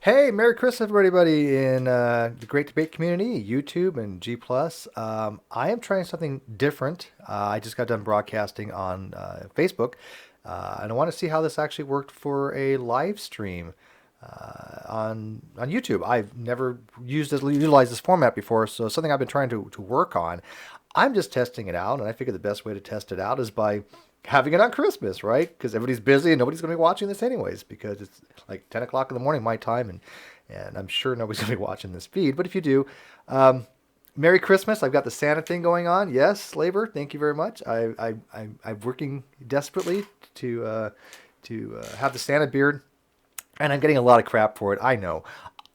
Hey, Merry Christmas, everybody in the Great Debate community, YouTube and G+. I am trying something different. I just got done broadcasting on Facebook, and I want to see how this actually worked for a live stream on YouTube. I've never utilized this format before, so it's something I've been trying to work on. I'm just testing it out, and I figure the best way to test it out is by having it on Christmas, right? Because everybody's busy and nobody's going to be watching this anyways because it's like 10 o'clock in the morning my time, and I'm sure nobody's going to be watching this feed. But if you do, um, Merry Christmas. I've got the Santa thing going on. Yes, Labor, thank you very much. I'm working desperately to have the Santa beard, and I'm getting a lot of crap for it. I know.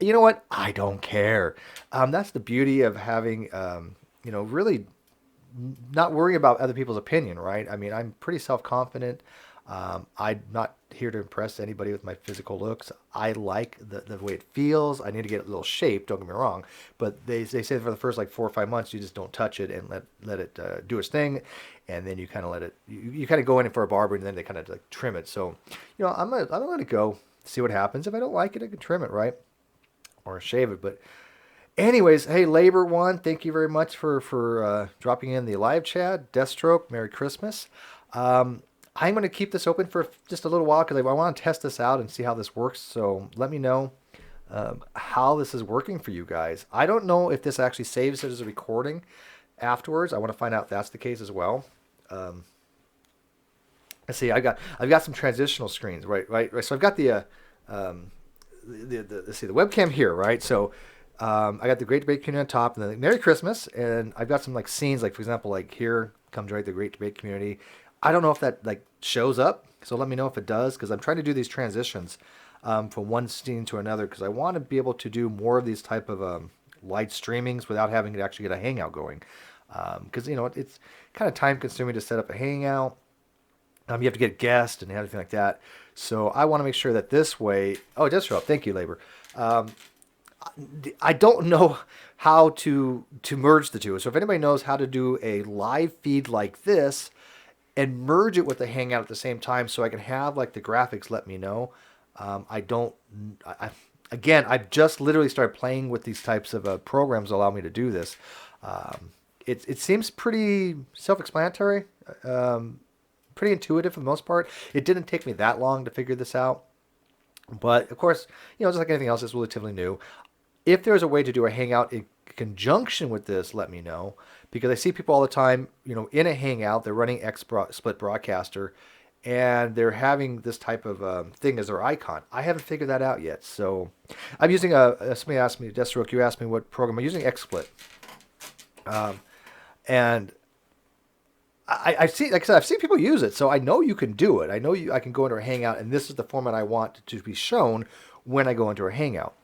You know what? I don't care. That's the beauty of having, really not worrying about other people's opinion, right? I mean, I'm pretty self-confident. I'm not here to impress anybody with my physical looks. I like the way it feels. I need to get a little shape, don't get me wrong. But they say for the first like 4 or 5 months, you just don't touch it and let it do its thing. And then you kind of let it, you kind of go in for a barber and then they kind of like trim it. So, I'm gonna let it go, see what happens. If I don't like it, I can trim it, right? Or shave it. But anyways, hey, Labor One, thank you very much for dropping in the live chat. Deathstroke, Merry Christmas. I'm going to keep this open for just a little while because I want to test this out and see how this works. So let me know how this is working for you guys. I don't know if this actually saves it as a recording afterwards. I want to find out if that's the case as well. Um, let's see. I've got some transitional screens, right. So I've got um, the let's see the webcam here, right? So I got the Great Debate Community on top, and then Merry Christmas, and I've got some like scenes, like for example, like here comes right the Great Debate Community. I don't know if that like shows up, so let me know if it does, because I'm trying to do these transitions from one scene to another, because I want to be able to do more of these type of light streamings without having to actually get a hangout going, because it's kind of time consuming to set up a hangout. You have to get guests and everything like that. So I want to make sure that this way. Oh, it does show up. Thank you, Labor. Um, I don't know how to merge the two. So if anybody knows how to do a live feed like this and merge it with the Hangout at the same time, so I can have like the graphics, let me know. I don't. Again, I've just literally started playing with these types of programs that allow me to do this. It seems pretty self-explanatory, pretty intuitive for the most part. It didn't take me that long to figure this out. But of course, just like anything else, it's relatively new. If there's a way to do a hangout in conjunction with this, let me know, because I see people all the time, in a hangout, they're running Split Broadcaster, and they're having this type of thing as their icon. I haven't figured that out yet, so I'm using somebody asked me, Deathstroke, you asked me what program I'm using. XSplit, and I've seen, like I said, I've seen people use it, so I know you can do it. I know I can go into a hangout, and this is the format I want to be shown when I go into a hangout.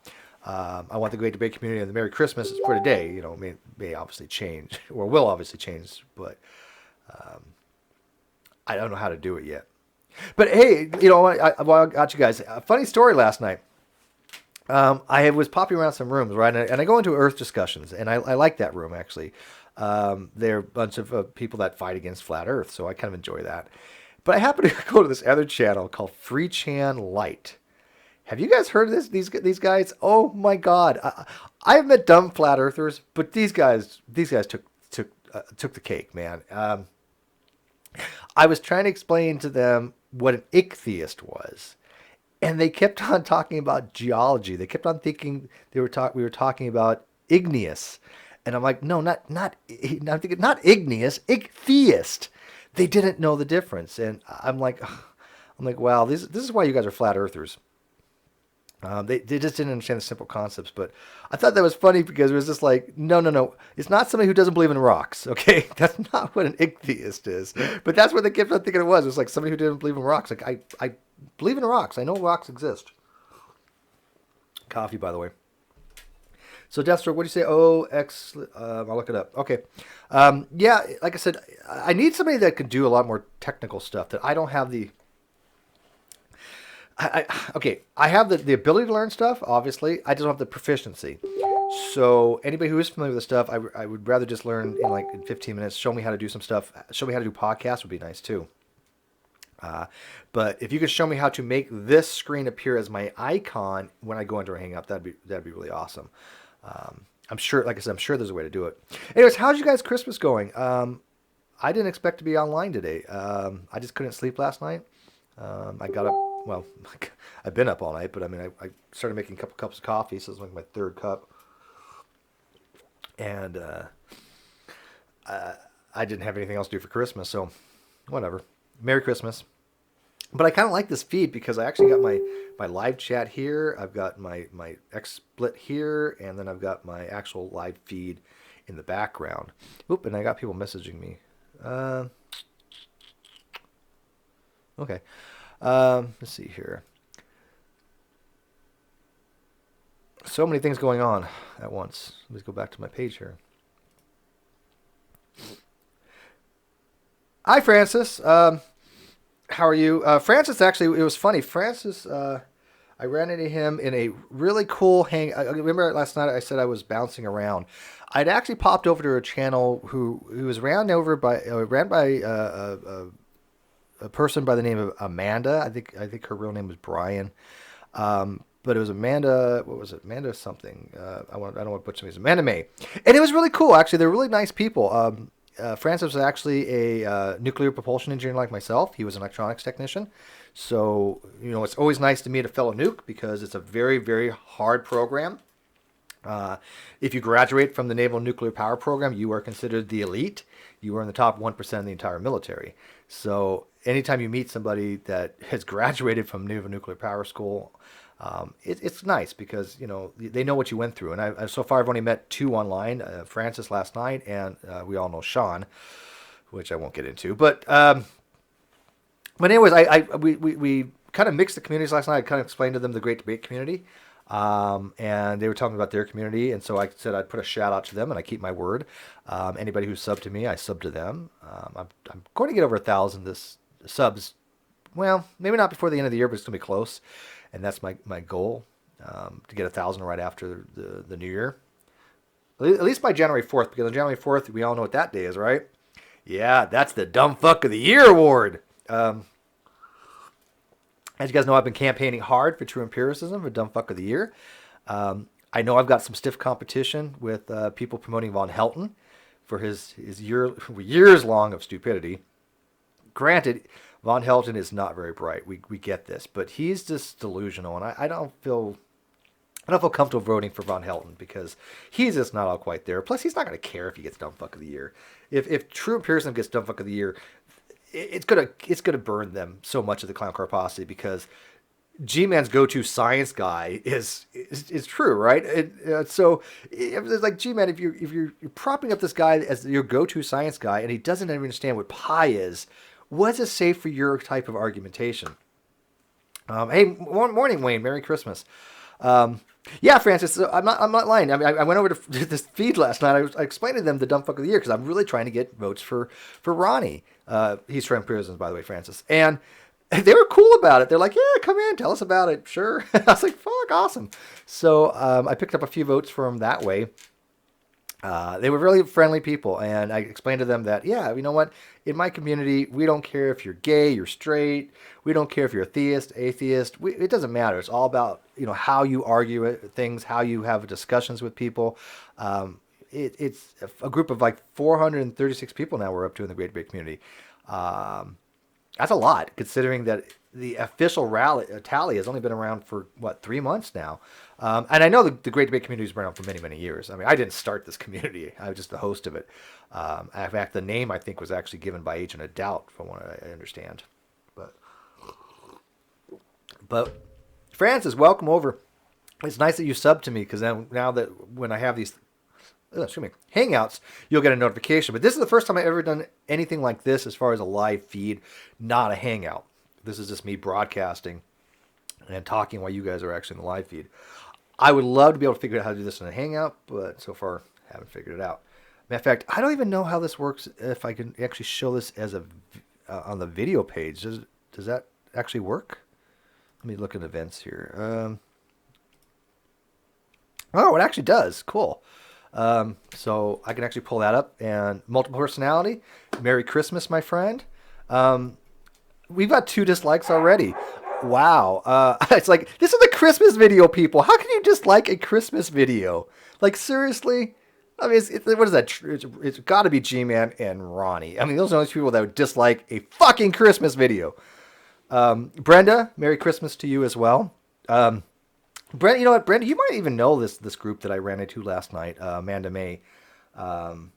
I want the Great Debate Community and the Merry Christmas for today. May obviously change, or will obviously change, but I don't know how to do it yet. But hey, I got you guys a funny story last night. I was popping around some rooms, right, and I go into Earth discussions, and I like that room actually. They're a bunch of people that fight against flat Earth, so I kind of enjoy that. But I happen to go to this other channel called Free Chan Light. Have you guys heard of this? These guys? Oh my God! I've met dumb flat earthers, but these guys took the cake, man. I was trying to explain to them what an ichtheist was, and they kept on talking about geology. They kept on thinking we were talking about igneous, and I'm like, no, not. I'm thinking not igneous, ichtheist. They didn't know the difference, and I'm like, wow, this is why you guys are flat earthers. They just didn't understand the simple concepts, but I thought that was funny because it was just like, no, no, no. It's not somebody who doesn't believe in rocks, okay? That's not what an ichtheist is. But that's what they kept on thinking it was. It was like somebody who didn't believe in rocks. Like, I believe in rocks. I know rocks exist. Coffee, by the way. So, Deathstroke, what do you say? Oh, X. I'll look it up. Okay. Yeah, like I said, I need somebody that can do a lot more technical stuff that I don't have the okay, I have the ability to learn stuff, obviously. I just don't have the proficiency. So anybody who is familiar with the stuff, I would rather just learn in 15 minutes. Show me how to do some stuff. Show me how to do podcasts would be nice too. But if you could show me how to make this screen appear as my icon when I go into a Hangout, that'd be really awesome. I'm sure, like I said, I'm sure there's a way to do it. Anyways, how's you guys' Christmas going? I didn't expect to be online today. I just couldn't sleep last night. I got up, well, I've been up all night, but I mean, I started making a couple cups of coffee, so it's like my third cup. And I didn't have anything else to do for Christmas, so whatever. Merry Christmas. But I kind of like this feed because I actually got my live chat here. I've got my XSplit here, and then I've got my actual live feed in the background. Oop, and I got people messaging me. Okay. Let's see here. So many things going on at once. Let's go back to my page here. Hi, Francis. How are you? Francis, actually, it was funny. Francis, I ran into him in a really cool I remember last night I said I was bouncing around. I'd actually popped over to a channel who was ran by a person by the name of Amanda. I think her real name was Brian. But it was Amanda. What was it? Amanda something. I don't want to butcher names. Amanda May, and it was really cool. Actually, they're really nice people. Francis was actually a nuclear propulsion engineer like myself. He was an electronics technician. So, it's always nice to meet a fellow nuke because it's a very, very hard program. If you graduate from the Naval Nuclear Power Program, you are considered the elite. You are in the top 1% of the entire military. So anytime you meet somebody that has graduated from Naval Nuclear Power School, it's nice because, they know what you went through. And so far I've only met 2 online, Francis last night, and we all know Sean, which I won't get into. But anyways, we kind of mixed the communities last night. I kind of explained to them the Great Debate community. And they were talking about their community, and so I said I'd put a shout out to them, and I keep my word. Anybody who subbed to me, I sub to them. I'm going to get over 1,000 subs. Well, maybe not before the end of the year, but it's going to be close, and that's my goal, to get 1,000 right after the new year. At least by January 4th, because on January 4th, we all know what that day is, right? Yeah, that's the Dumb Fuck of the Year award. As you guys know, I've been campaigning hard for True Empiricism for Dumb Fuck of the Year. I know I've got some stiff competition with people promoting Von Helton for his years long of stupidity. Granted, Von Helton is not very bright. We get this, but he's just delusional, and I don't feel comfortable voting for Von Helton because he's just not all quite there. Plus, he's not going to care if he gets Dumb Fuck of the Year. If True Empiricism gets Dumb Fuck of the Year, it's gonna burn them so much of the Clown Car Posse because G-Man's go-to science guy is true, right? So it's like G-Man, if you're propping up this guy as your go-to science guy and he doesn't even understand what pi is, what does it say for your type of argumentation? Hey, morning, Wayne. Merry Christmas. Yeah, Francis, I'm not lying. I mean, I went over to this feed last night. I explained to them the Dumb Fuck of the Year because I'm really trying to get votes for Ronnie. He's from Empiricism, by the way, Francis. And they were cool about it. They're like, yeah, come in, tell us about it. Sure. I was like, fuck, awesome. So I picked up a few votes from that way. They were really friendly people, and I explained to them that, yeah, you know what? In my community, we don't care if you're gay, you're straight. We don't care if you're a theist, atheist. It doesn't matter. It's all about how you argue things, how you have discussions with people. It's a group of like 436 people now we're up to in the Great Debate community. That's a lot, considering that the official tally has only been around for, 3 months now. And I know the Great Debate community has been around for many, many years. I mean, I didn't start this community. I was just the host of it. In fact, the name, I think, was actually given by Agent of Doubt, from what I understand. But Francis, welcome over. It's nice that you subbed to me, because now that when I have these Hangouts, you'll get a notification. But this is the first time I've ever done anything like this as far as a live feed, not a Hangout. This is just me broadcasting and talking while you guys are actually in the live feed. I would love to be able to figure out how to do this in a Hangout, but so far haven't figured it out. Matter of fact, I don't even know how this works, if I can actually show this as on the video page. Does that actually work? Let me look at events here. Oh, it actually does. Cool. So I can actually pull that up, and multiple personality. Merry Christmas, my friend. we've got 2 dislikes already. Wow. It's like, this is a Christmas video, people. How can you dislike a Christmas video? Like, seriously? I mean, what is that? It's got to be G-Man and Ronnie. I mean, those are the only people that would dislike a fucking Christmas video. Brenda, Merry Christmas to you as well. Brenda, you know what, Brenda, you might even know this group that I ran into last night, Amanda May. Um,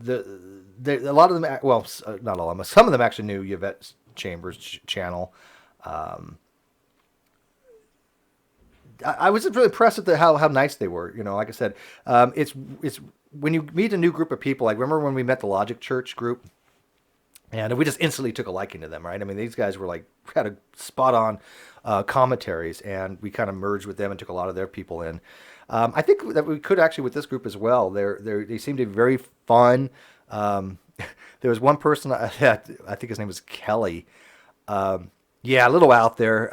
a lot of them, well, not all of them, some of them actually knew Yvette Chambers' channel. Um, I was just really impressed at how nice they were. You know, like I said, it's when you meet a new group of people. Like, remember when we met the Logic Church group, and we just instantly took a liking to them, right? I mean, these guys were like had a spot on commentaries, and we kind of merged with them and took a lot of their people in. I think that we could actually with this group as well. They seem to be very fun. There was one person I think his name was Kelly. Yeah, a little out there.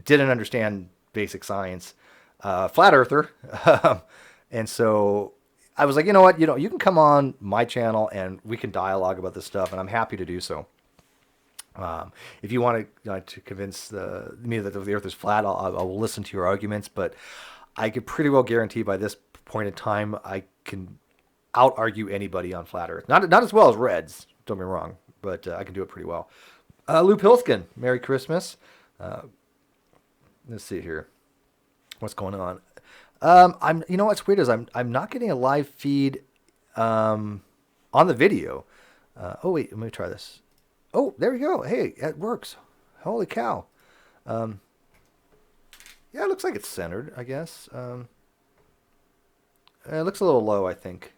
Didn't understand basic science. Flat earther. And so I was like, you know what? You can come on my channel and we can dialogue about this stuff, and I'm happy to do so. If you want to convince me that the Earth is flat, I will listen to your arguments. But I could pretty well guarantee by this point in time, I can out argue anybody on flat Earth. Not as well as Reds. Don't get me wrong, but I can do it pretty well. Lou Pilskin, Merry Christmas. Let's see here, what's going on. You know what's weird is I'm not getting a live feed on the video. Oh wait, let me try this. Oh, there we go. Hey, it works. Holy cow. Yeah, it looks like it's centered, I guess. It looks a little low, I think.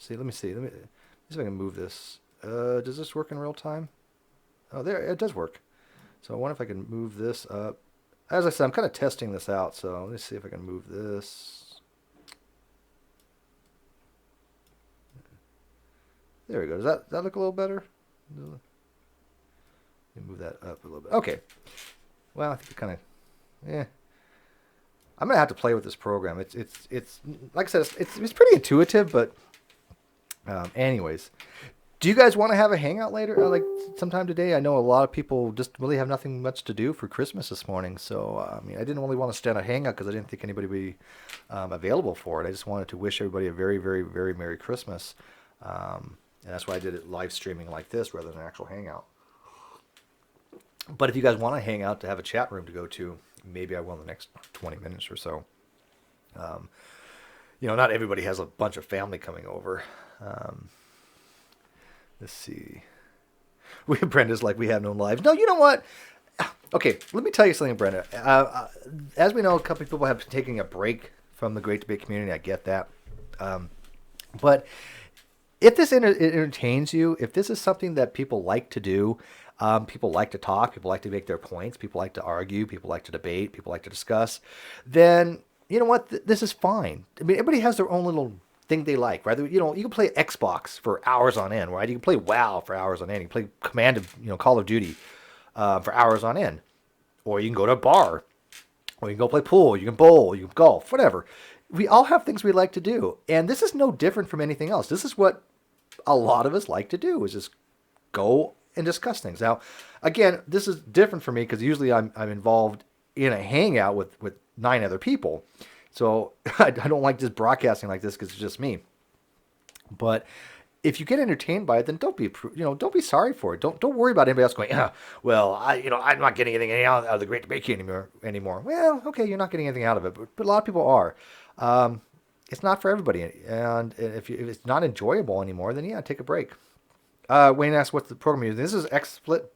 Let me see. Let me see if I can move this. Does this work in real time? Oh, there, it does work. So I wonder if I can move this up. As I said, I'm kind of testing this out, so let me see if I can move this. There we go. Does that look a little better? Let me move that up a little bit. Okay. Well, I think it kind of, yeah. I'm gonna have to play with this program. It's like I said, it's pretty intuitive, but anyways. Do you guys want to have a hangout later, like sometime today? I know a lot of people just really have nothing much to do for Christmas this morning. So, I mean, I didn't really want to stand a hangout because I didn't think anybody would be available for it. I just wanted to wish everybody a very, very, very Merry Christmas. And that's why I did it live streaming like this rather than an actual hangout. But if you guys want to hang out to have a chat room to go to, maybe I will in the next 20 minutes or so. Not everybody has a bunch of family coming over. Let's see. Brenda's like, we have no lives. No, you know what? Okay, let me tell you something, Brenda. As we know, a couple of people have been taking a break from the Great Debate community. I get that. But if this entertains you, if this is something that people like to do, people like to talk, people like to make their points, people like to argue, people like to debate, people like to discuss, then you know what? This is fine. I mean, everybody has their own little thing they like, right? You can play Xbox for hours on end, right? You can play WoW for hours on end. You can play Call of Duty for hours on end. Or you can go to a bar. Or you can go play pool. You can bowl. You can golf. Whatever. We all have things we like to do. And this is no different from anything else. This is what a lot of us like to do, is just go and discuss things. Now, again, this is different for me because usually I'm involved in a hangout with 9 other people. So I don't like just broadcasting like this because it's just me. But if you get entertained by it, then don't be sorry for it. Don't worry about anybody else going, well, I'm not getting anything out of the Great Debate anymore. Well, okay, you're not getting anything out of it, but a lot of people are. It's not for everybody, and if it's not enjoyable anymore, then yeah, take a break. Wayne asked what's the program you're using. This is XSplit.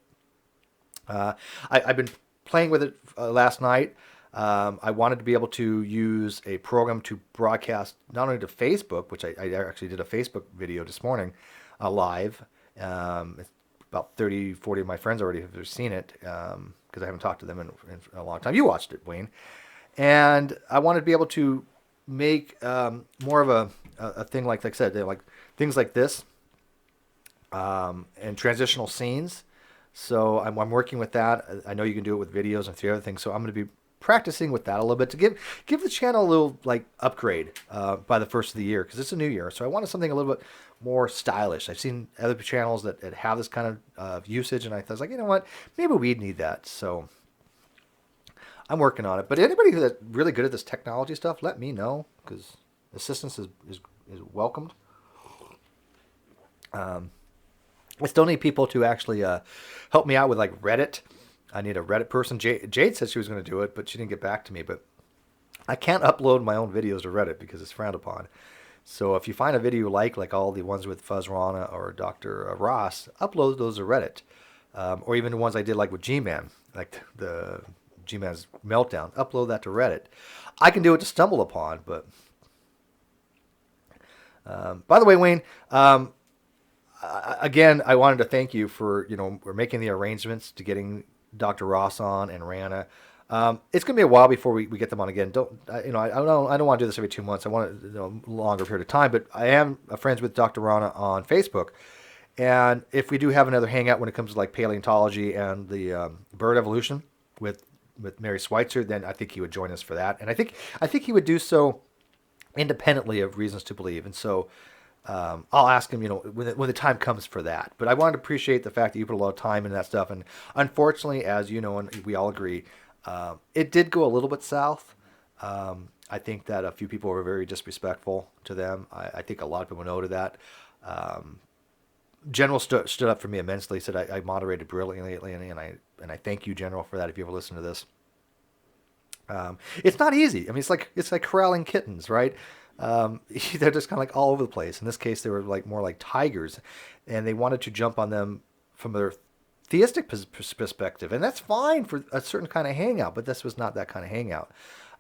I've been playing with it last night. I wanted to be able to use a program to broadcast not only to Facebook, which I actually did a Facebook video this morning live. About 30, 40 of my friends already have seen it because I haven't talked to them in a long time. You watched it, Wayne. And I wanted to be able to make more of a thing like I said, like things like this and transitional scenes. So I'm working with that. I know you can do it with videos and 3 other things. So I'm going to be practicing with that a little bit to give the channel a little like upgrade by the first of the year because it's a new year. So I wanted something a little bit more stylish. I've seen other channels that have this kind of usage, and I was like, you know what, maybe we need that. So I'm working on it. But anybody that's really good at this technology stuff, let me know because assistance is welcomed. I still need people to actually help me out with like Reddit. I need a Reddit person. Jade said she was going to do it, but she didn't get back to me. But I can't upload my own videos to Reddit because it's frowned upon. So if you find a video you like all the ones with Fuzz Rana or Dr. Ross, upload those to Reddit. Or even the ones I did like with G-Man, like the G-Man's Meltdown. Upload that to Reddit. I can do it to Stumble Upon, but... by the way, Wayne... again, I wanted to thank you for, we're making the arrangements to getting Dr. Ross on and Rana. It's going to be a while before we get them on again. I don't want to do this every 2 months. I want a longer period of time, but I am friends with Dr. Rana on Facebook. And if we do have another hangout when it comes to like paleontology and the bird evolution with Mary Schweitzer, then I think he would join us for that. And I think he would do so independently of Reasons to Believe. And so, I'll ask him, when the time comes for that. But I wanted to appreciate the fact that you put a lot of time in that stuff. And unfortunately, as you know, and we all agree, it did go a little bit south. I think that a few people were very disrespectful to them. I think a lot of people know to that. General stood up for me immensely. Said I moderated brilliantly, and I thank you, General, for that. If you ever listen to this, it's not easy. I mean, it's like corralling kittens, right? They're just kind of like all over the place. In this case, they were like more like tigers, and they wanted to jump on them from their theistic perspective, and that's fine for a certain kind of hangout. But this was not that kind of hangout.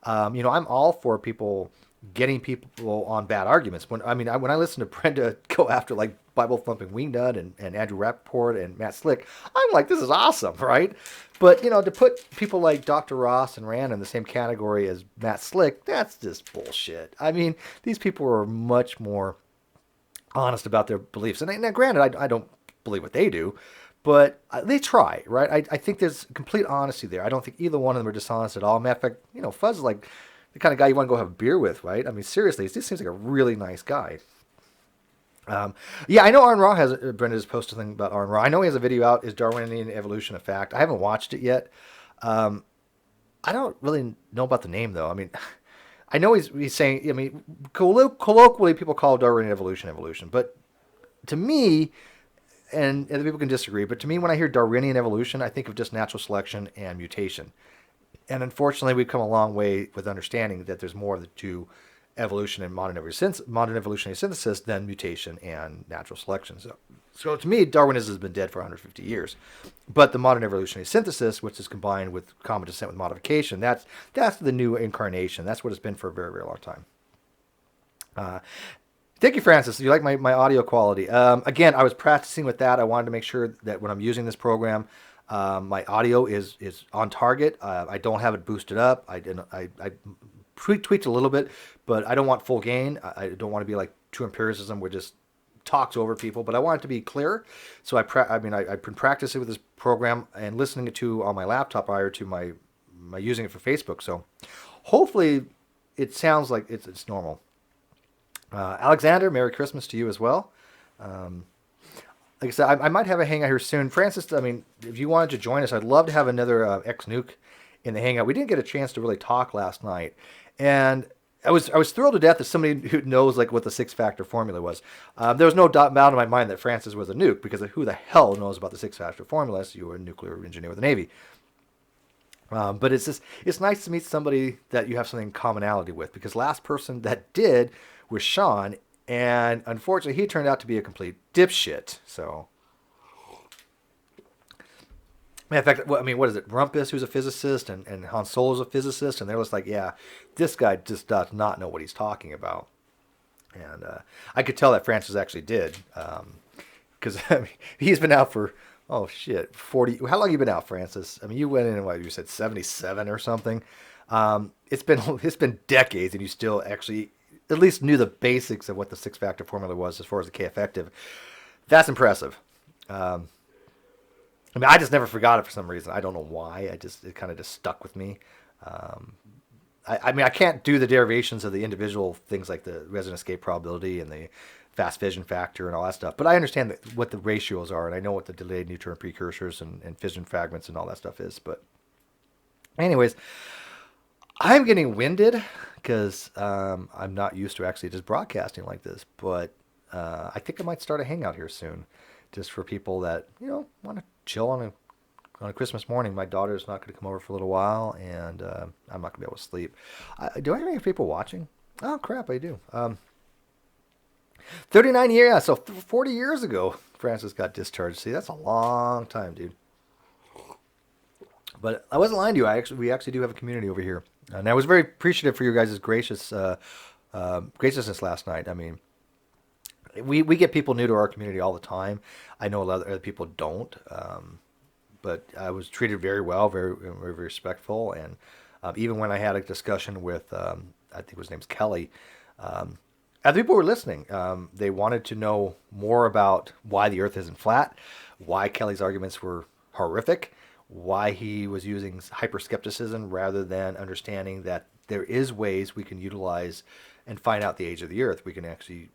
I'm all for people getting people on bad arguments. When I listen to Brenda go after like Bible thumping Wingnut and Andrew Rappaport and Matt Slick, I'm like, this is awesome, right? But to put people like Dr. Ross and Rand in the same category as Matt Slick, that's just bullshit. I mean, these people are much more honest about their beliefs. And now, granted, I don't believe what they do, but they try, right? I think there's complete honesty there. I don't think either one of them are dishonest at all. Matter of fact, Fuzz is like the kind of guy you want to go have a beer with, right? I mean, seriously, he just seems like a really nice guy. I know Aaron Ra has, Brenda has posted something about Aaron Ra. I know he has a video out, Is Darwinian Evolution a Fact? I haven't watched it yet. I don't really know about the name, though. I mean, I know he's saying, colloquially people call Darwinian evolution. But to me, and other people can disagree, but to me, when I hear Darwinian evolution, I think of just natural selection and mutation. And unfortunately, we've come a long way with understanding that there's more to evolution and modern evolutionary synthesis than mutation and natural selection. So to me, Darwinism has been dead for 150 years. But the modern evolutionary synthesis, which is combined with common descent with modification, that's the new incarnation. That's what it's been for a very, very long time. Thank you, Francis. You like my audio quality. Again, I was practicing with that. I wanted to make sure that when I'm using this program, my audio is on target. I don't have it boosted up. I tweaked a little bit, but I don't want full gain. I don't want to be like true empiricism where it just talks over people, but I want it to be clear. So I've been practicing with this program and listening to on my laptop prior to my using it for Facebook. So hopefully it sounds like it's normal. Alexander, Merry Christmas to you as well. Like I said, I might have a hangout here soon. Francis, if you wanted to join us, I'd love to have another ex-nuke in the hangout. We didn't get a chance to really talk last night. And I was thrilled to death that somebody who knows like what the six-factor formula was. There was no doubt in my mind that Francis was a nuke, because who the hell knows about the six-factor formula unless you were a nuclear engineer with the Navy. But it's nice to meet somebody that you have something in commonality with, because last person that did was Sean, and unfortunately he turned out to be a complete dipshit. So, in fact, what is it? Rumpus, who's a physicist, and Han Solo's a physicist, and they're just like, yeah, this guy just does not know what he's talking about. And I could tell that Francis actually did, because he's been out for 40. How long have you been out, Francis? You went in you said 77 or something. It's been decades, and you still actually at least knew the basics of what the six-factor formula was as far as the K effective. That's impressive. I just never forgot it for some reason. I don't know why. It kind of just stuck with me. I mean, I can't do the derivations of the individual things like the resident escape probability and the fast fission factor and all that stuff. But I understand what the ratios are, and I know what the delayed neutron precursors and fission fragments and all that stuff is. But anyways, I'm getting winded because I'm not used to actually just broadcasting like this. But I think I might start a hangout here soon, just for people that want to chill on a Christmas morning. My daughter's not going to come over for a little while, and I'm not going to be able to sleep. Do I have any people watching? Oh crap, I do. 39 years, yeah, so 40 years ago, Francis got discharged. See, that's a long time, dude. But I wasn't lying to you. We actually do have a community over here, and I was very appreciative for your guys' graciousness last night. I mean, we get people new to our community all the time. I know a lot of other people don't, but I was treated very well, very, very respectful, and even when I had a discussion with, I think his name's Kelly. As people were listening, they wanted to know more about why the Earth isn't flat, why Kelly's arguments were horrific, why he was using hyperskepticism rather than understanding that there is ways we can utilize and find out the age of the Earth. We can actually,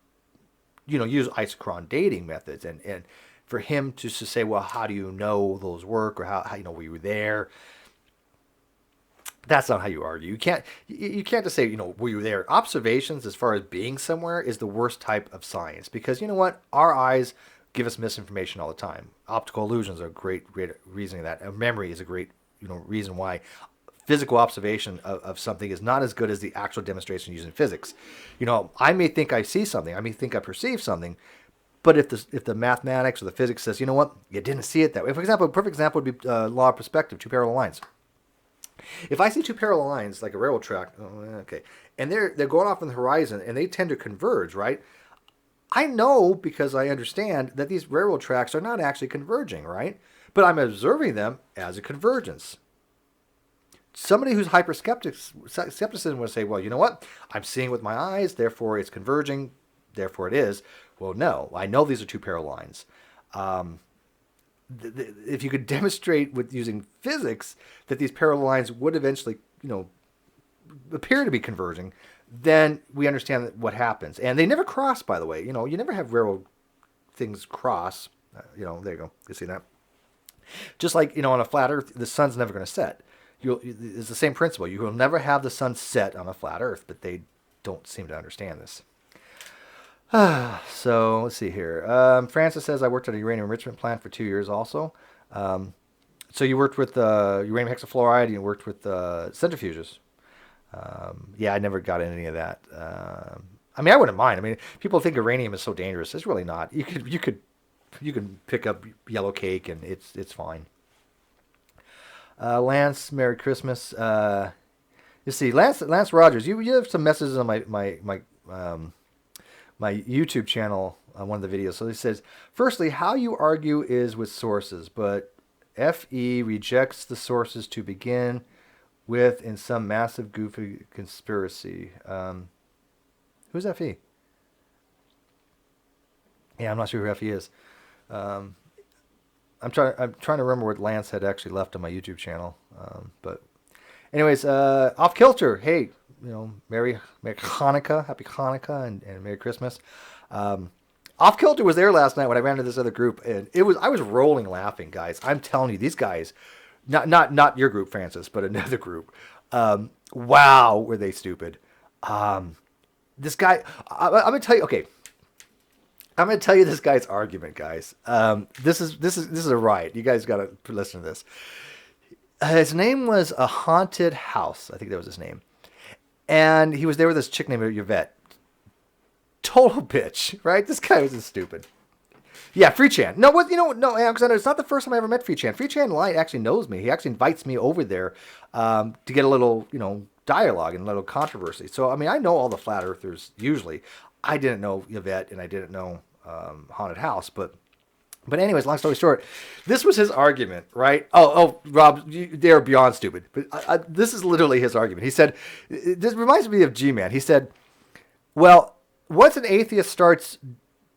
use isochron dating methods, and for him to say, well, how do you know those work, or how were you there? That's not how you argue. You can't just say, were you there? Observations as far as being somewhere is the worst type of science, because you know what? Our eyes give us misinformation all the time. Optical illusions are a great reason of that. And memory is a great, reason why physical observation of something is not as good as the actual demonstration using physics. I may think I see something. I may think I perceive something. But if the mathematics or the physics says, you know what, you didn't see it that way. For example, a perfect example would be law of perspective, two parallel lines. If I see two parallel lines, like a railroad track, okay, and they're going off on the horizon, and they tend to converge, right? I know, because I understand, that these railroad tracks are not actually converging, right? But I'm observing them as a convergence. Somebody who's skepticism would say, well, you know what? I'm seeing with my eyes, therefore it's converging, therefore it is. Well, no, I know these are two parallel lines. If you could demonstrate with using physics that these parallel lines would eventually, appear to be converging, then we understand what happens. And they never cross, by the way. You never have railroad things cross. There you go. You see that? Just like, on a flat Earth, the sun's never going to set. It's the same principle. You will never have the sun set on a flat Earth, but they don't seem to understand this. So let's see here. Francis says, I worked at a uranium enrichment plant for 2 years also. So you worked with uranium hexafluoride, and you worked with centrifuges. Yeah, I never got into any of that. I mean, I wouldn't mind. I mean, people think uranium is so dangerous. It's really not. You can pick up yellow cake and it's fine. Lance, Merry Christmas. You see, Lance Rogers, you have some messages on my YouTube channel on one of the videos. So he says, firstly, how you argue is with sources, but FE rejects the sources to begin with in some massive goofy conspiracy. Who's FE? Yeah, I'm not sure who FE is. I'm trying to remember what Lance had actually left on my YouTube channel. But anyways, Off Kilter, hey, Merry Hanukkah, Happy Hanukkah, and Merry Christmas. Off Kilter was there last night when I ran into this other group, and I was rolling laughing, guys. I'm telling you, these guys, not your group, Francis, but another group. Wow, were they stupid. This guy, I'm gonna tell you. Okay, I'm gonna tell you this guy's argument, guys. This is a riot. You guys gotta listen to this. His name was A Haunted House. I think that was his name. And he was there with this chick named Yvette. Total bitch, right? This guy was just stupid. Yeah, Free Chan. No, no, Alexander, it's not the first time I ever met Free Chan. Free Chan Light actually knows me. He actually invites me over there to get a little, dialogue and a little controversy. So, I mean, I know all the flat earthers usually. I didn't know Yvette, and I didn't know Haunted House, but anyways, long story short, this was his argument, right? Oh, Rob, they're beyond stupid. But this is literally his argument. He said, this reminds me of G-Man. He said, well, once an atheist starts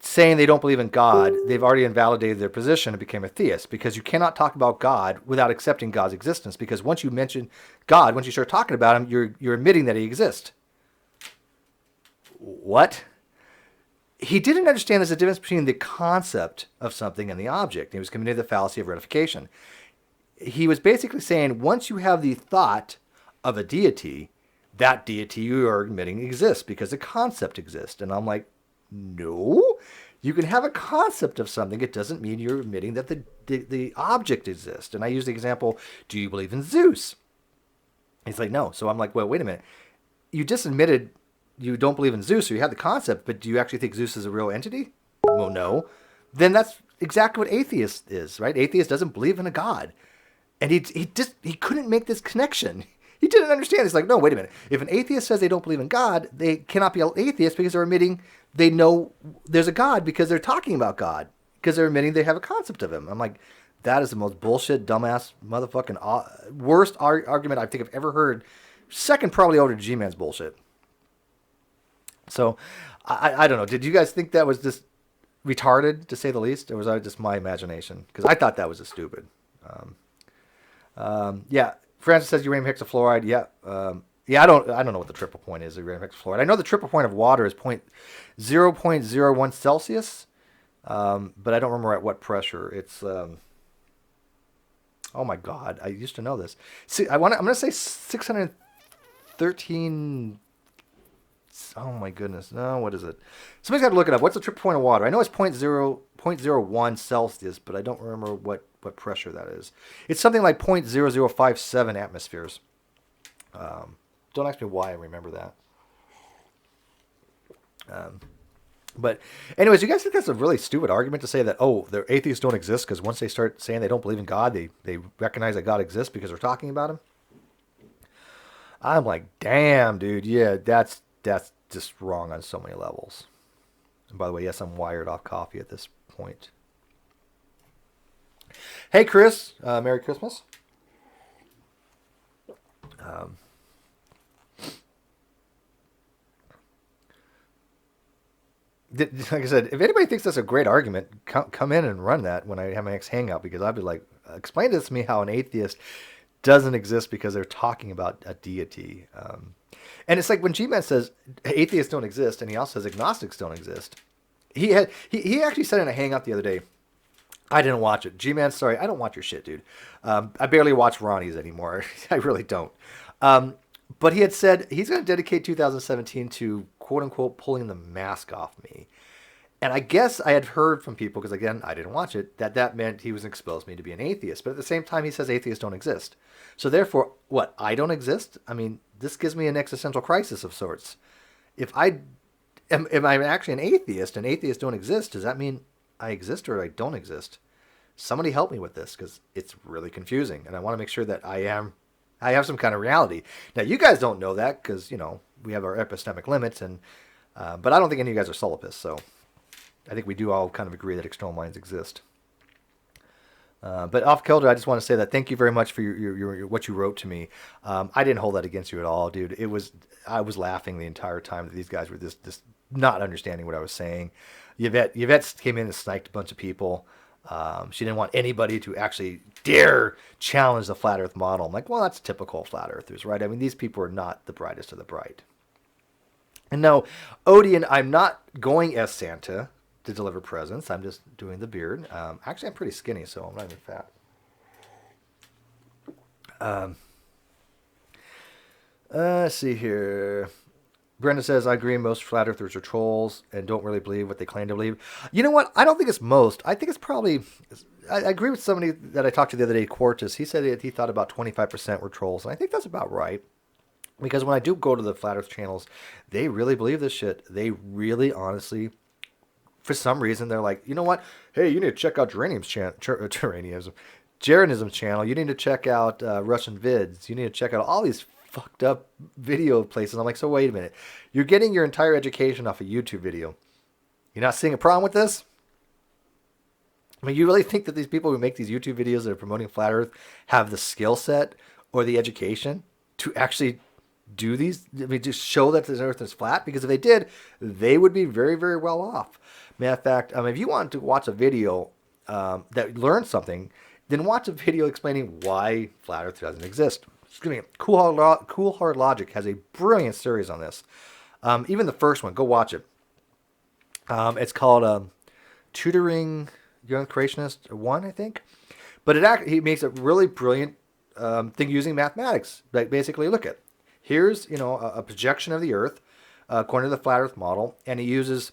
saying they don't believe in God, they've already invalidated their position and became a theist, because you cannot talk about God without accepting God's existence. Because once you mention God, once you start talking about him, you're admitting that he exists. What? He didn't understand there's a difference between the concept of something and the object. He was committing the fallacy of ratification. He was basically saying once you have the thought of a deity, that deity you are admitting exists because the concept exists. And I'm like, no, you can have a concept of something. It doesn't mean you're admitting that the object exists. And I use the example, do you believe in Zeus? He's like, no. So I'm like, well, wait a minute. You just admitted you don't believe in Zeus, or you have the concept, but do you actually think Zeus is a real entity? Well, no. Then that's exactly what atheist is, right? Atheist doesn't believe in a God. And he couldn't make this connection. He didn't understand. He's like, no, wait a minute. If an atheist says they don't believe in God, they cannot be an atheist because they're admitting they know there's a God because they're talking about God, because they're admitting they have a concept of him. I'm like, that is the most bullshit, dumbass, motherfucking worst argument I think I've ever heard. Second probably over to G-Man's bullshit. So, I don't know. Did you guys think that was just retarded, to say the least? Or was that just my imagination? Because I thought that was just stupid. Yeah, Francis says uranium hexafluoride. Yeah, yeah. I don't know what the triple point is of uranium hexafluoride. I know the triple point of water is 0.01 Celsius, but I don't remember at what pressure. It's oh my God, I used to know this. See, I'm gonna say 613. Oh my goodness, no, what is it? Somebody's got to look it up. What's the triple point of water? I know it's 0.01 Celsius, but I don't remember what pressure that is. It's something like 0.0057 atmospheres. Don't ask me why I remember that. But anyways, you guys think that's a really stupid argument to say that, oh, the atheists don't exist because once they start saying they don't believe in God, they recognize that God exists because they're talking about him? I'm like, damn, dude, yeah, that's just wrong on so many levels. And by the way, yes, I'm wired off coffee at this point. Hey, Chris, Merry Christmas. Like I said, if anybody thinks that's a great argument, come in and run that when I have my next hangout, because I'd be like, explain this to me how an atheist doesn't exist because they're talking about a deity. And it's like when G-Man says atheists don't exist, and he also says agnostics don't exist. He actually said in a hangout the other day, I didn't watch it. G-Man, sorry, I don't watch your shit, dude. I barely watch Ronnie's anymore. I really don't. But he had said he's going to dedicate 2017 to, quote unquote, pulling the mask off me. And I guess I had heard from people, because again, I didn't watch it, that meant he was exposed me to be an atheist. But at the same time, he says atheists don't exist. So therefore, what, I don't exist? I mean, this gives me an existential crisis of sorts. If am I actually an atheist and atheists don't exist, does that mean I exist or I don't exist? Somebody help me with this, because it's really confusing. And I want to make sure that I have some kind of reality. Now, you guys don't know that because, we have our epistemic limits, and but I don't think any of you guys are solipsists, so I think we do all kind of agree that external minds exist. But off kilter, I just want to say that thank you very much for your what you wrote to me. I didn't hold that against you at all, dude. I was laughing the entire time that these guys were just not understanding what I was saying. Yvette came in and sniped a bunch of people. She didn't want anybody to actually dare challenge the flat Earth model. I'm like, well, that's typical flat Earthers, right? I mean, these people are not the brightest of the bright. And no, Odeon, I'm not going as Santa to deliver presents. I'm just doing the beard. Actually, I'm pretty skinny, so I'm not even fat. Let's see here. Brenda says, I agree, most flat earthers are trolls and don't really believe what they claim to believe. You know what? I don't think it's most. I think it's probably... I agree with somebody that I talked to the other day, Quartus. He said that he thought about 25% were trolls, and I think that's about right. Because when I do go to the flat earth channels, they really believe this shit. They really, honestly... For some reason, they're like, you know what? Hey, you need to check out Geranium's channel. You need to check out Russian Vids. You need to check out all these fucked up video places. I'm like, so wait a minute. You're getting your entire education off a YouTube video. You're not seeing a problem with this? I mean, you really think that these people who make these YouTube videos that are promoting Flat Earth have the skill set or the education to actually do these? I mean, just show that the Earth is flat? Because if they did, they would be very, very well off. Matter of fact, if you want to watch a video that learns something, then watch a video explaining why flat Earth doesn't exist. Excuse me. Cool Hard Logic has a brilliant series on this. Even the first one, go watch it. It's called Tutoring Young Creationist 1, I think. But he makes a really brilliant thing using mathematics. Like basically, look at here's a projection of the Earth according to the flat Earth model, and he uses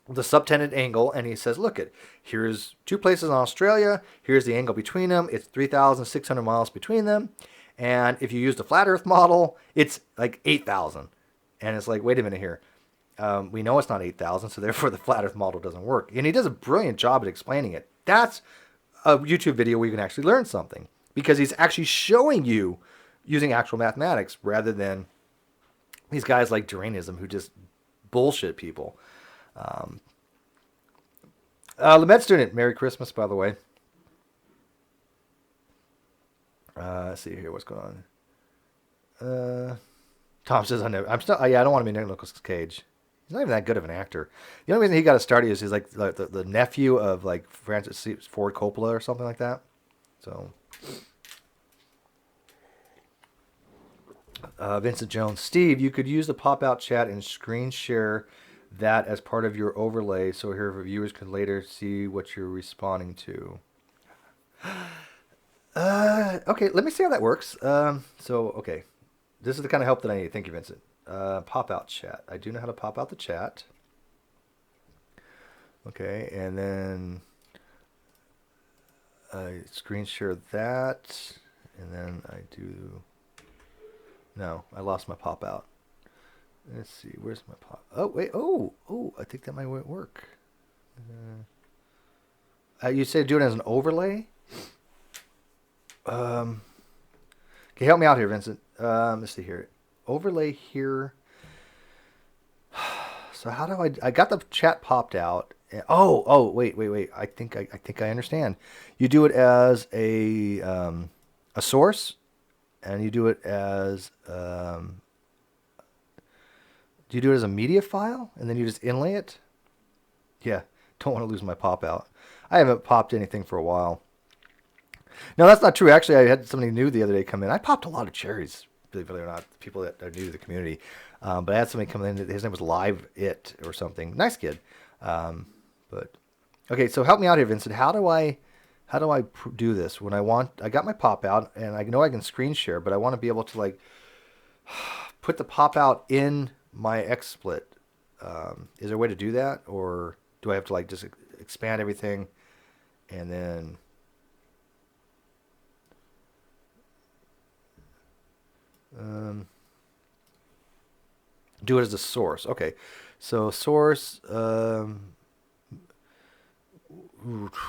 the subtended angle, and he says, look at here's two places in Australia. Here's the angle between them. It's 3,600 miles between them, and if you use the flat Earth model, it's like 8,000. And it's like, wait a minute here. We know it's not 8,000, so therefore the flat Earth model doesn't work. And he does a brilliant job at explaining it. That's a YouTube video where you can actually learn something because he's actually showing you using actual mathematics rather than these guys like Duranism who just bullshit people. The med student, Merry Christmas, by the way. Let's see here, what's going on. Tom says, I don't want to be Nicolas Cage. He's not even that good of an actor. The only reason he got started is he's like the nephew of like Francis Ford Coppola or something like that. So, Vincent Jones, Steve, you could use the pop-out chat and screen share that as part of your overlay, so here viewers can later see what you're responding to. Okay, let me see how that works. Okay, this is the kind of help that I need. Thank you, Vincent. Pop-out chat. I do know how to pop out the chat. Okay, and then I screen share that, and then I do. No, I lost my pop-out. Let's see, where's my pop? Oh wait, oh, I think that might work. You said do it as an overlay. Okay, help me out here, Vincent. Let's see here. Overlay here. So how do I got the chat popped out. Wait. I think I understand. You do it as a source, and you do it as do you do it as a media file, and then you just inlay it? Yeah, don't want to lose my pop out. I haven't popped anything for a while. No, that's not true. Actually, I had somebody new the other day come in. I popped a lot of cherries, believe it or not, people that are new to the community. But I had somebody come in. His name was Live It or something. Nice kid. But okay, so help me out here, Vincent. How do I do this when I got my pop out, and I know I can screen share, but I want to be able to like put the pop out in my XSplit. Is there a way to do that, or do I have to like just expand everything and then do it as a source? Okay, so source.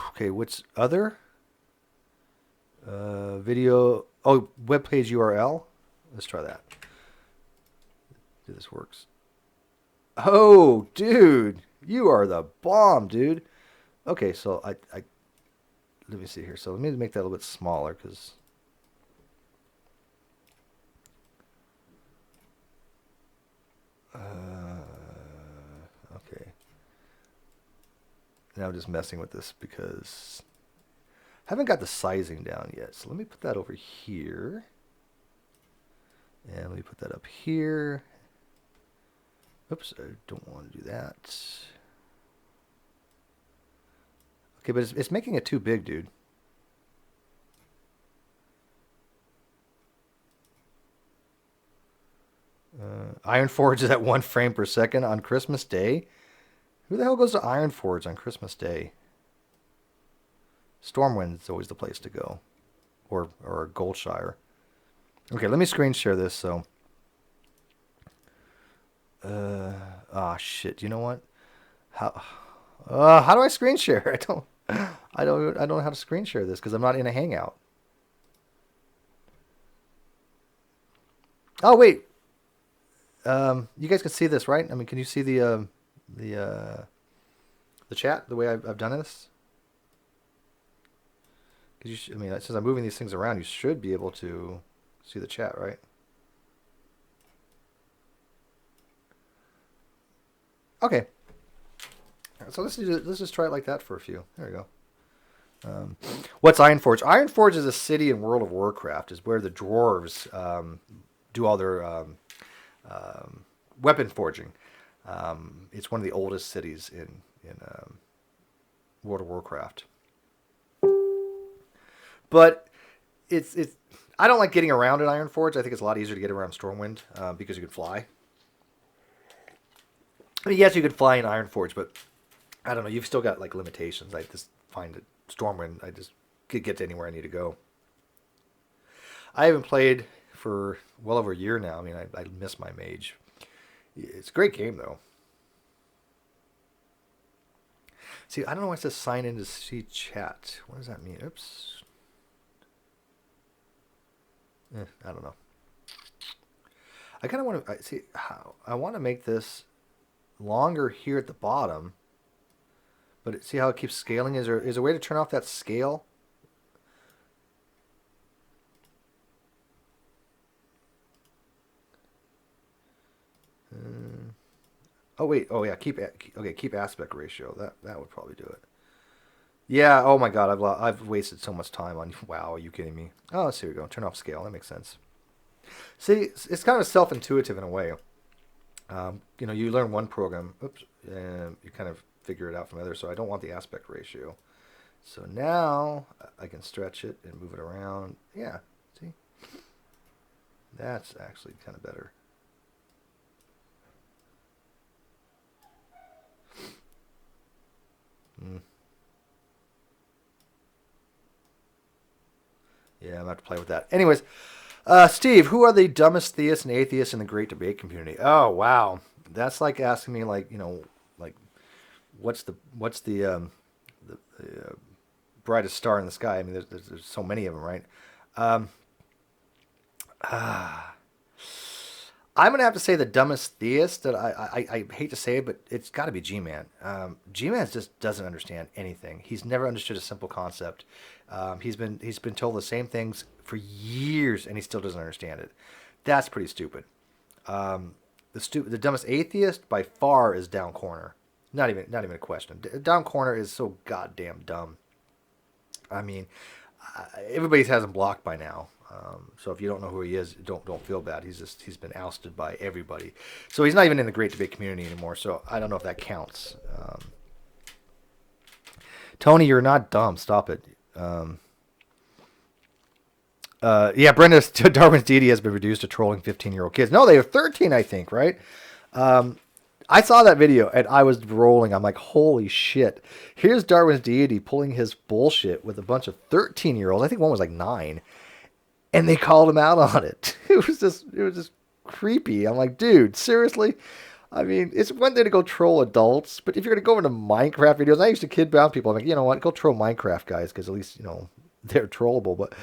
Okay, what's other? Video. Oh, web page URL. Let's try that. See if this works. Oh, dude, you are the bomb, dude. Okay, so I let me see here. So let me make that a little bit smaller because. Okay. Now I'm just messing with this because I haven't got the sizing down yet. So let me put that over here. And let me put that up here. Oops, I don't want to do that. Okay, but it's making it too big, dude. Ironforge is at 1 frame per second on Christmas Day. Who the hell goes to Ironforge on Christmas Day? Stormwind's always the place to go, or Goldshire. Okay, let me screen share this. So, shit. You know what? How do I screen share? I don't know how to screen share this because I'm not in a Hangout. Oh wait. You guys can see this, right? I mean, can you see the chat the way I've done this? Because I mean, since I'm moving these things around, you should be able to see the chat, right? Okay. So let's just try it like that for a few. There we go. What's Ironforge? Ironforge is a city in World of Warcraft. Is where the dwarves do all their weapon forging. It's one of the oldest cities in World of Warcraft. But it's I don't like getting around at Ironforge. I think it's a lot easier to get around Stormwind because you can fly. I mean, yes, you could fly in Ironforge, but I don't know. You've still got like limitations. I just find it Stormwind. I just could get to anywhere I need to go. I haven't played for well over a year now. I mean, I miss my mage. It's a great game though. See, I don't know why it says sign in to see chat. What does that mean? Oops. I don't know. I kind of want to see how I want to make this longer here at the bottom, but see how it keeps scaling. Is there a way to turn off that scale? Oh wait. Oh yeah. Keep aspect ratio. That would probably do it. Yeah. Oh my God. I've wasted so much time on. Wow. Are you kidding me? Oh, so here we go. Turn off scale. That makes sense. See, it's kind of self-intuitive in a way. You learn one program, oops, and you kind of figure it out from others. So I don't want the aspect ratio. So now I can stretch it and move it around. Yeah. See, that's actually kind of better. Mm. Yeah, I'm gonna have to play with that. Anyways, Steve, who are the dumbest theists and atheists in the great debate community? Oh wow, that's like asking me like like what's the brightest star in the sky? I mean, there's so many of them, right? Um, I'm gonna have to say the dumbest theist that I hate to say it, but it's got to be G-Man. G-Man just doesn't understand anything. He's never understood a simple concept. He's been told the same things for years, and he still doesn't understand it. That's pretty stupid. The dumbest atheist by far is Down Corner. Not even a question. Down Corner is so goddamn dumb. I mean, everybody has him blocked by now. So if you don't know who he is, don't feel bad. He's been ousted by everybody. So he's not even in the Great Debate community anymore. So I don't know if that counts. Tony, you're not dumb. Stop it. Yeah, Brenda, Darwin's deity has been reduced to trolling 15-year-old kids. No, they are 13, I think, right? I saw that video and I was rolling. I'm like, holy shit. Here's Darwin's deity pulling his bullshit with a bunch of 13-year-olds. I think one was like 9. And they called him out on it. It was just creepy. I'm like, dude, seriously? I mean, it's one thing to go troll adults, but if you're going to go into Minecraft videos, I used to kid bound people. I'm like, you know what? Go troll Minecraft guys because at least, they're trollable. But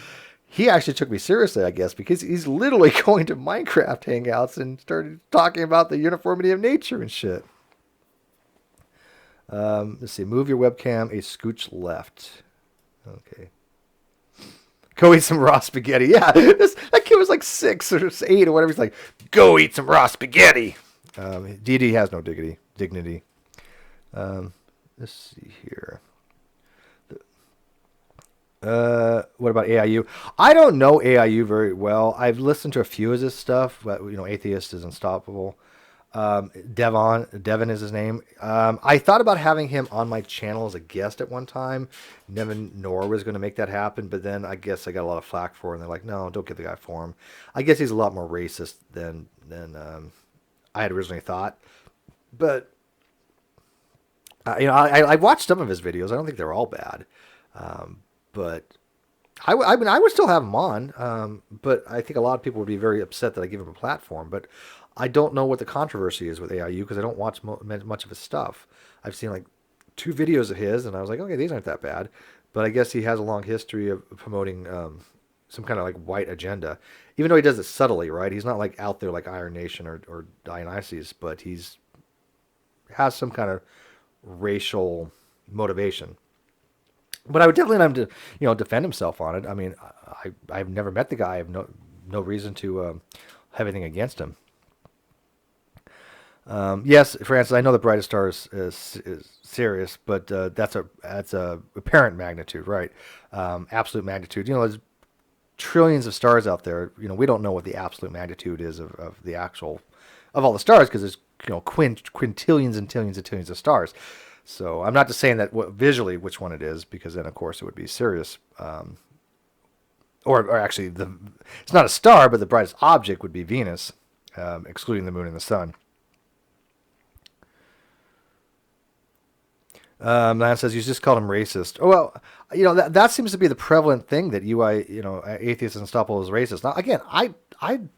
he actually took me seriously, I guess, because he's literally going to Minecraft hangouts and started talking about the uniformity of nature and shit. Let's see. Move your webcam a scooch left. Okay. Go eat some raw spaghetti. Yeah, that kid was like 6 or 8 or whatever. He's like, go eat some raw spaghetti. DD has no dignity. Let's see here. What about AIU? I don't know AIU very well. I've listened to a few of his stuff, but Atheist is Unstoppable. Devin is his name. I thought about having him on my channel as a guest at one time. Nevin Nor was going to make that happen, but then I guess I got a lot of flack for it, and they're like, no, don't get the guy for him. I guess he's a lot more racist than I had originally thought. But I watched some of his videos. I don't think they're all bad. But I would still have him on. But I think a lot of people would be very upset that I give him a platform. But I don't know what the controversy is with AIU because I don't watch much of his stuff. I've seen like 2 videos of his, and I was like, okay, these aren't that bad. But I guess he has a long history of promoting some kind of like white agenda, even though he does it subtly, right? He's not like out there like Iron Nation or Dionysus, but has some kind of racial motivation. But I would definitely let him to defend himself on it. I mean, I've never met the guy. I have no reason to have anything against him. Yes, Francis, I know the brightest star is Sirius, but that's a apparent magnitude, right? Absolute magnitude. There's trillions of stars out there. We don't know what the absolute magnitude is of the actual of all the stars because there's quintillions and tillions of stars. So I'm not just saying that visually which one it is, because then of course it would be Sirius, or actually it's not a star, but the brightest object would be Venus, excluding the moon and the sun. Lance says you just called him racist. Oh well, that seems to be the prevalent thing that atheists unstoppable is racist. Now again, I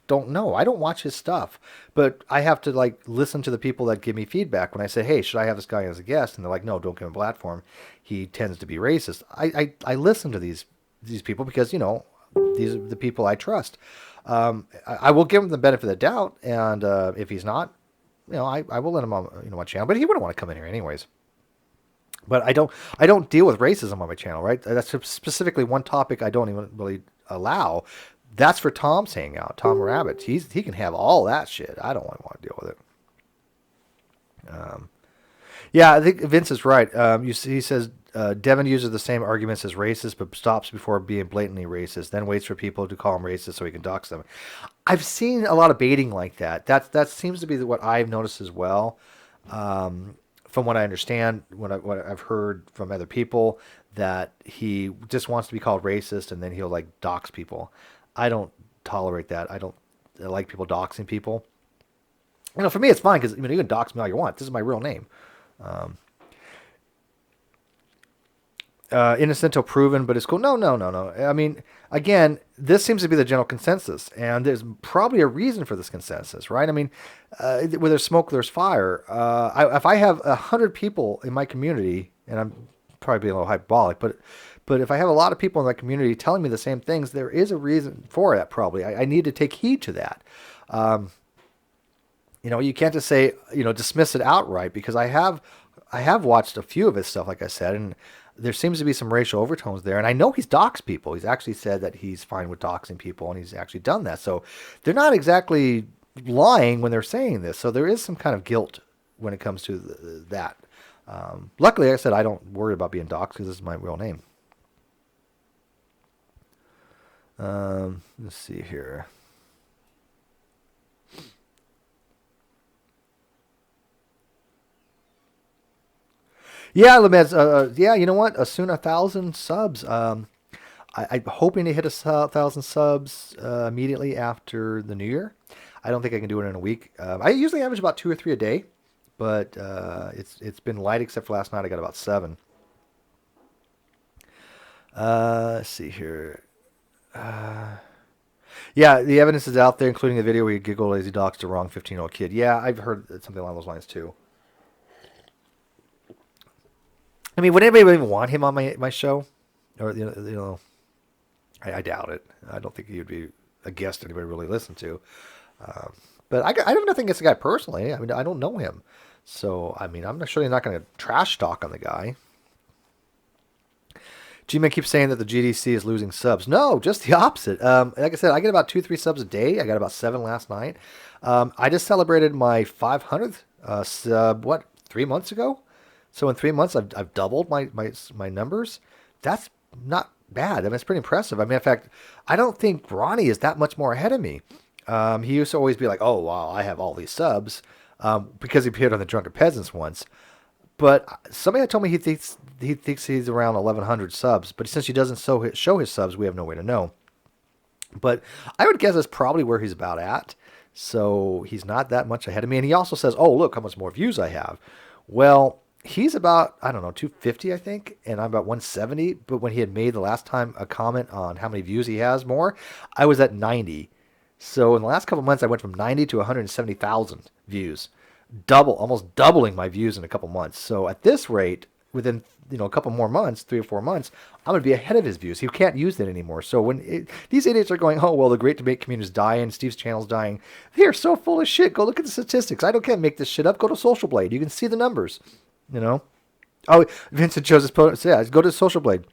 don't know. I don't watch his stuff, but I have to like listen to the people that give me feedback when I say, hey, should I have this guy as a guest? And they're like, no, don't give him a platform. He tends to be racist. I listen to these people because these are the people I trust. I will give him the benefit of the doubt, and if he's not, I will let him on my channel. But he wouldn't want to come in here anyways. But I don't deal with racism on my channel, right? That's specifically one topic I don't even really allow. That's for Tom's hangout, Tom Rabbit. He can have all that shit. I don't want to deal with it. Yeah, I think Vince is right. He says Devin uses the same arguments as racist, but stops before being blatantly racist, then waits for people to call him racist so he can dox them. I've seen a lot of baiting like that. That seems to be what I've noticed as well. From what I understand, what I've heard from other people, that he just wants to be called racist and then he'll like dox people. I don't tolerate that. I don't like people doxing people. For me, it's fine because you can dox me all you want. This is my real name. Innocent till proven, but it's cool. No, no, no, no. I mean, again, this seems to be the general consensus, and there's probably a reason for this consensus, right? I mean, where there's smoke, there's fire. If I have 100 people in my community, and I'm probably being a little hyperbolic, but if I have a lot of people in my community telling me the same things, there is a reason for that. Probably, I need to take heed to that. You can't just say, dismiss it outright, because I have watched a few of his stuff, like I said, and there seems to be some racial overtones there. And I know he's doxed people. He's actually said that he's fine with doxing people, and he's actually done that. So they're not exactly lying when they're saying this. So there is some kind of guilt when it comes to that. Luckily, like I said, I don't worry about being doxed because this is my real name. Let's see here. Yeah, Lemez. Yeah, you know what? Soon 1,000 subs. I'm hoping to hit 1,000 subs immediately after the new year. I don't think I can do it in a week. I usually average about 2 or 3 a day, but it's been light except for last night. I got about 7. Let's see here. Yeah, the evidence is out there, including the video where you giggle lazy docs to wrong 15-year-old kid. Yeah, I've heard something along those lines too. I mean, would anybody even want him on my show? Or I doubt it. I don't think he would be a guest anybody really listened to. But I have nothing against the guy personally. I mean, I don't know him, so I mean, I'm not sure you're not going to trash talk on the guy. G-Man keeps saying that the GDC is losing subs. No, just the opposite. Like I said, I get about 2-3 subs a day. I got about 7 last night. I just celebrated my 500th sub, 3 months ago? So in 3 months, I've doubled my numbers. That's not bad. I mean, it's pretty impressive. I mean, in fact, I don't think Ronnie is that much more ahead of me. He used to always be like, "Oh, wow, I have all these subs," because he appeared on the Drunken Peasants once. But somebody told me he thinks he's around 1,100 subs. But since he doesn't show his subs, we have no way to know. But I would guess that's probably where he's about at. So he's not that much ahead of me. And he also says, "Oh, look how much more views I have." Well, he's about, I don't know, 250, I think, and I'm about 170. But when he had made the last time a comment on how many views he has more, I was at 90. So in the last couple of months, I went from 90 to 170,000 views, almost doubling my views in a couple months. So at this rate, within a couple more months, 3 or 4 months, I'm going to be ahead of his views. He can't use that anymore. So when these idiots are going, "Oh well, the great debate community is dying, Steve's channel's dying," they are so full of shit. Go look at the statistics. Can't make this shit up. Go to Social Blade. You can see the numbers. Oh, Vincent chose his post. Yeah, go to Social Blade.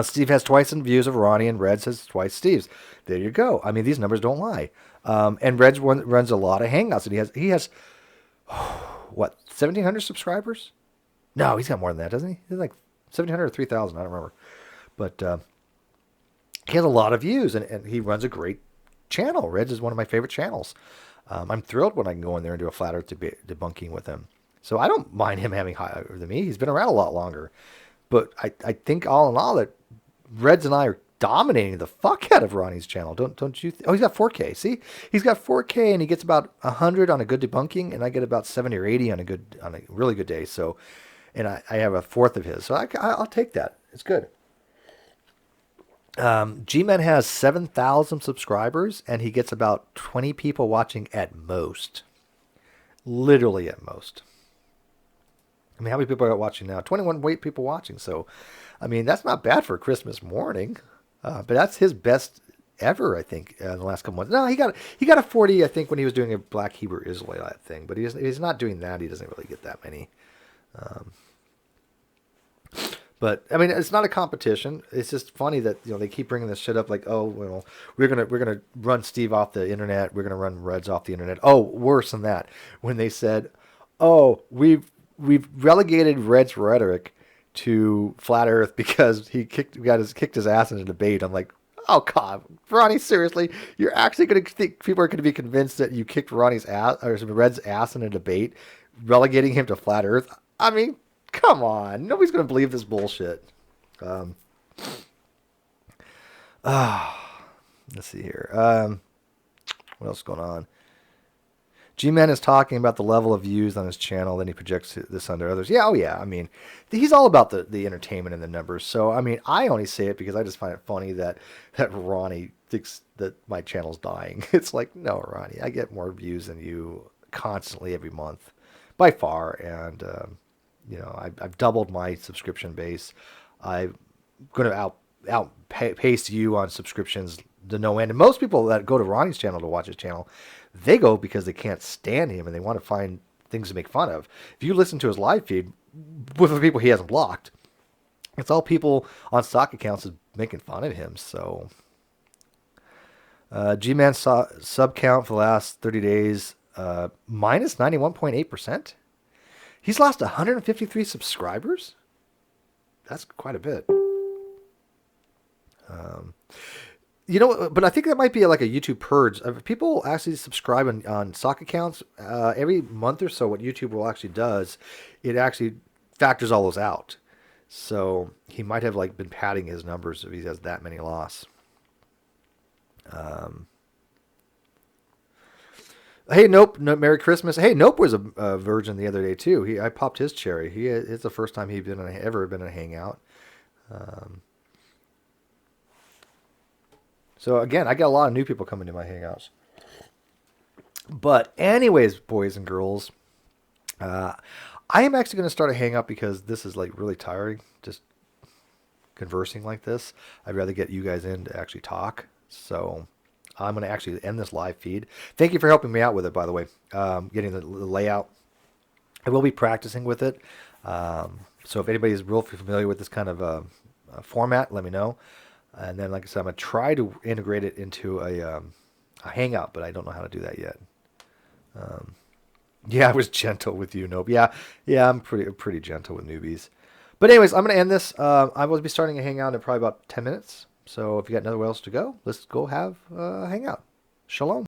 Steve has twice the views of Ronnie, and Reds has twice Steve's. There you go. I mean, these numbers don't lie. And Reds runs a lot of Hangouts, and he has what, 1,700 subscribers? No, he's got more than that, doesn't he? He's like 1,700 or 3,000. I don't remember. But he has a lot of views, and he runs a great channel. Reds is one of my favorite channels. I'm thrilled when I can go in there and do a flat Earth debunking with him. So I don't mind him having higher than me. He's been around a lot longer. But I think all in all that Reds and I are dominating the fuck out of Ronnie's channel. Don't you? Oh, he's got 4K. See, he's got 4K, and he gets about 100 on a good debunking, and I get about 70 or 80 on a really good day. So, and I have a fourth of his. So I'll take that. It's good. G-Man has 7,000 subscribers, and he gets about 20 people watching at most. Literally at most. I mean, how many people are watching now? 21 people watching. So, I mean, that's not bad for Christmas morning. But that's his best ever, I think, in the last couple months. No, he got a 40, I think, when he was doing a Black Hebrew Israelite thing. But he's not doing that. He doesn't really get that many. But I mean, it's not a competition. It's just funny that they keep bringing this shit up, like, oh, well, we're gonna run Steve off the internet. We're gonna run Reds off the internet. Oh, worse than that, when they said, oh, we've relegated Red's rhetoric to flat Earth because he kicked his ass in a debate. I'm like, oh God, Ronnie, seriously, you're actually gonna think people are gonna be convinced that you kicked Ronnie's ass or Red's ass in a debate, relegating him to flat Earth? I mean, come on, nobody's gonna believe this bullshit. Um, let's see here. What else is going on? G-Man is talking about the level of views on his channel, then he projects this onto others. Yeah, oh yeah. I mean, he's all about the entertainment and the numbers. So, I mean, I only say it because I just find it funny that Ronnie thinks that my channel's dying. It's like, no, Ronnie, I get more views than you constantly every month, by far. And, I've doubled my subscription base. I'm going to outpace you on subscriptions to no end. And most people that go to Ronnie's channel to watch his channel, they go because they can't stand him and they want to find things to make fun of. If you listen to his live feed with the people he hasn't blocked, it's all people on stock accounts making fun of him. So, G-Man sub count for the last 30 days, minus 91.8%. He's lost 153 subscribers. That's quite a bit. But I think that might be like a YouTube purge. If people actually subscribe on stock accounts, every month or so, what YouTube will actually does, it actually factors all those out. So he might have like been padding his numbers if he has that many loss. Hey, Nope, Merry Christmas. Hey, Nope was a virgin the other day too. I popped his cherry. It's the first time he'd ever been in a hangout. So again, I got a lot of new people coming to my hangouts. But anyways, boys and girls, I am actually going to start a hangout because this is like really tiring, just conversing like this. I'd rather get you guys in to actually talk. So I'm going to actually end this live feed. Thank you for helping me out with it, by the way, getting the layout. I will be practicing with it. So if anybody is real familiar with this kind of format, let me know. And then, like I said, I'm going to try to integrate it into a hangout, but I don't know how to do that yet. Yeah, I was gentle with you, Nope. Yeah, I'm pretty gentle with newbies. But anyways, I'm going to end this. I will be starting a hangout in probably about 10 minutes. So if you got nowhere else to go, let's go have a hangout. Shalom.